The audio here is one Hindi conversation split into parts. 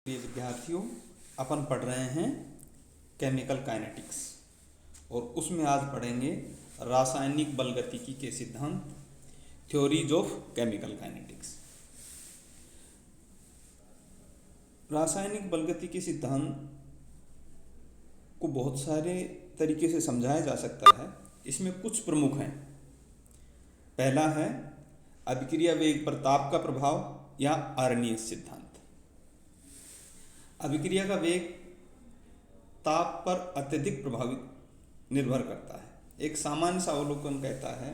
प्रिय विद्यार्थियों, अपन पढ़ रहे हैं केमिकल काइनेटिक्स और उसमें आज पढ़ेंगे रासायनिक बलगतिकी के सिद्धांत, थ्योरीज ऑफ केमिकल काइनेटिक्स। रासायनिक बलगतिकी सिद्धांत को बहुत सारे तरीके से समझाया जा सकता है। इसमें कुछ प्रमुख हैं। पहला है अभिक्रिया वेग पर ताप का प्रभाव या आर्नियस सिद्धांत। अभिक्रिया का वेग ताप पर अत्यधिक प्रभावित निर्भर करता है। एक सामान्य सा अवलोकन कहता है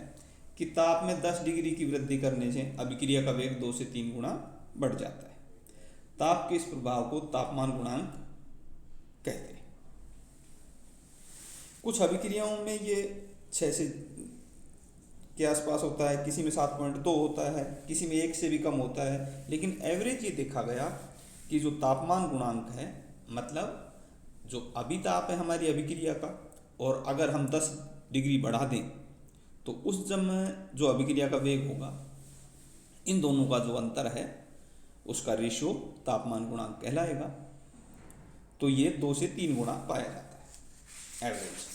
कि ताप में 10 डिग्री की वृद्धि करने से अभिक्रिया का वेग 2 से 3 गुना बढ़ जाता है। ताप के इस प्रभाव को तापमान गुणांक कहते हैं। कुछ अभिक्रियाओं में ये 6 से के आसपास होता है, किसी में 7.2 होता है, किसी में 1 से भी कम होता है, लेकिन एवरेज ये देखा गया कि जो तापमान गुणांक है, मतलब जो अभिताप है हमारी अभिक्रिया का, और अगर हम 10 डिग्री बढ़ा दें तो उस समय जो अभिक्रिया का वेग होगा, इन दोनों का जो अंतर है उसका रेशियो तापमान गुणांक कहलाएगा। तो ये 2 से 3 गुना पाया जाता है एवरेज।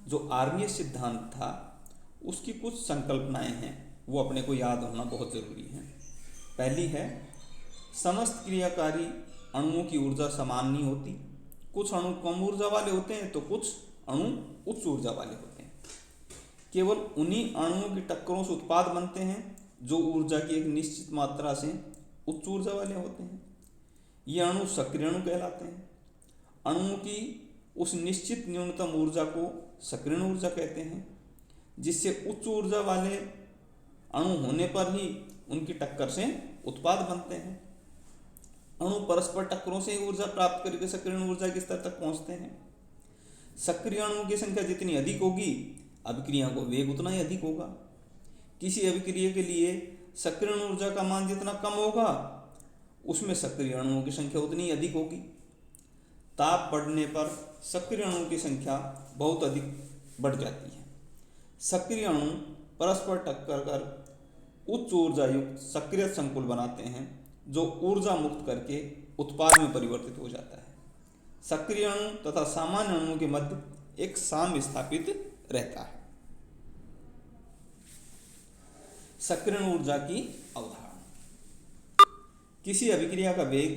जो आर्नियस सिद्धांत था उसकी कुछ संकल्पनाएं हैं, वो अपने को याद होना बहुत ज़रूरी है। पहली है समस्त क्रियाकारी अणुओं की ऊर्जा समान नहीं होती। कुछ अणु कम ऊर्जा वाले होते हैं तो कुछ अणु उच्च ऊर्जा वाले होते हैं। केवल उन्हीं अणुओं की टक्करों से उत्पाद बनते हैं जो ऊर्जा की एक निश्चित मात्रा से उच्च ऊर्जा वाले होते हैं। ये अणु सक्रिय अणु कहलाते हैं। अणुओं की उस निश्चित न्यूनतम ऊर्जा को सक्रिय ऊर्जा कहते हैं, जिससे उच्च ऊर्जा वाले अणु होने पर ही उनकी टक्कर से उत्पाद बनते हैं। अणु परस्पर टक्करों से ऊर्जा प्राप्त करके सक्रिय ऊर्जा के स्तर तक पहुंचते हैं। सक्रिय अणुओं की संख्या जितनी अधिक होगी, अभिक्रिया को वेग उतना ही अधिक होगा। किसी अभिक्रिया के लिए सक्रिय ऊर्जा का मान जितना कम होगा, उसमें सक्रिय अणुओं की संख्या उतनी ही अधिक होगी। ताप बढ़ने पर सक्रिय अणुओं की संख्या बहुत अधिक बढ़ जाती है। सक्रिय अणु परस्पर टक्कर कर उच्च ऊर्जा युक्त सक्रिय संकुल बनाते हैं, जो ऊर्जा मुक्त करके उत्पाद में परिवर्तित हो जाता है। सक्रिय अणु तथा सामान्य अणुओं के मध्य एक साम्य स्थापित रहता है। सक्रिय ऊर्जा की अवधारणा। किसी अभिक्रिया का वेग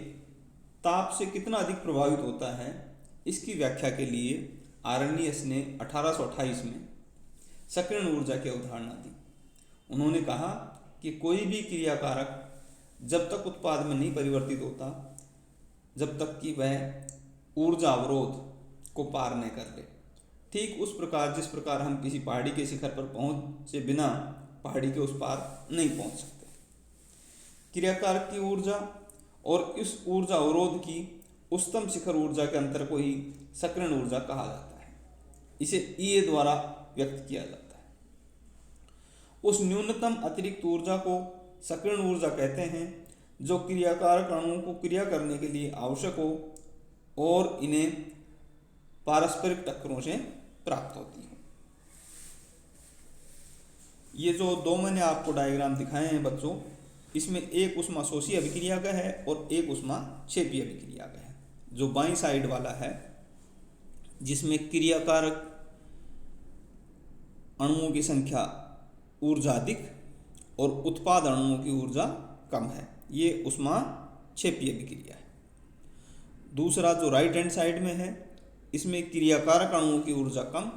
ताप से कितना अधिक प्रभावित होता है, इसकी व्याख्या के लिए आर्नियस ने 1828 में सक्रिय ऊर्जा की अवधारणा दी। उन्होंने कहा कि कोई भी क्रियाकारक जब तक उत्पाद में नहीं परिवर्तित होता, जब तक कि वह ऊर्जा अवरोध को पार न कर ले। ठीक उस प्रकार जिस प्रकार हम किसी पहाड़ी के शिखर पर पहुंचे बिना पहाड़ी के उस पार नहीं पहुंच सकते। क्रियाकारक की ऊर्जा और इस ऊर्जा अवरोध की उच्चतम शिखर ऊर्जा के अंतर को ही सक्रिय ऊर्जा कहा जाता है। इसे ई द्वारा व्यक्त किया जाता है। उस न्यूनतम अतिरिक्त ऊर्जा को सक्रिय ऊर्जा कहते हैं, जो क्रियाकारक अणुओं को क्रिया करने के लिए आवश्यक हो और इन्हें पारस्परिक टक्करों से प्राप्त होती है। ये जो दो मैंने आपको डायग्राम दिखाए हैं बच्चों, इसमें एक ऊष्माशोषी अभिक्रिया का है और एक ऊष्माक्षेपी अभिक्रिया का है। जो बाईं साइड वाला है, जिसमें क्रियाकारक अणुओं की संख्या ऊर्जा अधिक और उत्पाद अणुओं की ऊर्जा कम है, ये ऊष्माक्षेपी अभिक्रिया है। दूसरा जो राइट हैंड साइड में है, इसमें क्रियाकारक अणुओं की ऊर्जा कम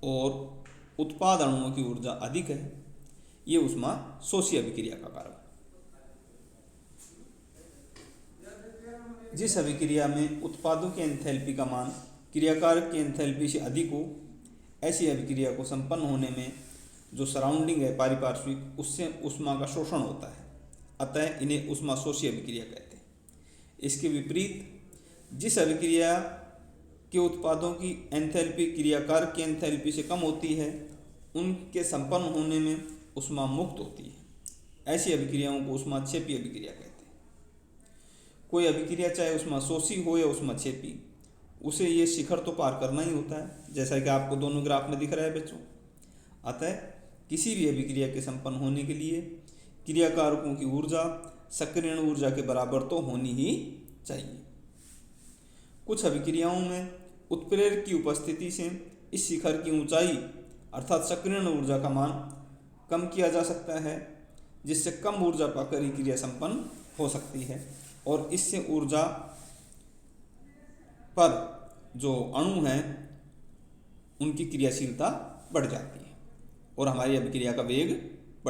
और उत्पाद अणुओं की ऊर्जा अधिक है, ये ऊष्माशोषी अभिक्रिया का कारक है। जिस अभिक्रिया में उत्पादों के एंथैल्पी का मान क्रियाकारक की एंथैल्पी से अधिक हो, ऐसी अभिक्रिया को संपन्न होने में जो सराउंडिंग है पारिपार्श्विक, उससे ऊष्मा का शोषण होता है। अतः इन्हें ऊष्माशोषी अभिक्रिया कहते हैं। इसके विपरीत जिस अभिक्रिया के उत्पादों की एंथैल्पी क्रियाकारक की एंथैल्पी से कम होती है, उनके संपन्न होने में ऊष्मा मुक्त होती है। ऐसी अभिक्रियाओं को ऊष्माक्षेपी अभिक्रिया कहते हैं। कोई अभिक्रिया चाहे ऊष्माशोषी हो या ऊष्माक्षेपी, उसे ये शिखर तो पार करना ही होता है, जैसा कि आपको दोनों ग्राफ में दिख रहा है बच्चों। अतः किसी भी अभिक्रिया के संपन्न होने के लिए क्रियाकारकों की ऊर्जा सक्रियण ऊर्जा के बराबर तो होनी ही चाहिए। कुछ अभिक्रियाओं में उत्प्रेरक की उपस्थिति से इस शिखर की ऊंचाई अर्थात सक्रियण ऊर्जा का मान कम किया जा सकता है, जिससे कम ऊर्जा पाकर ही क्रिया संपन्न हो सकती है और इससे ऊर्जा पर जो अणु हैं उनकी क्रियाशीलता बढ़ जाती है और हमारी अभिक्रिया का वेग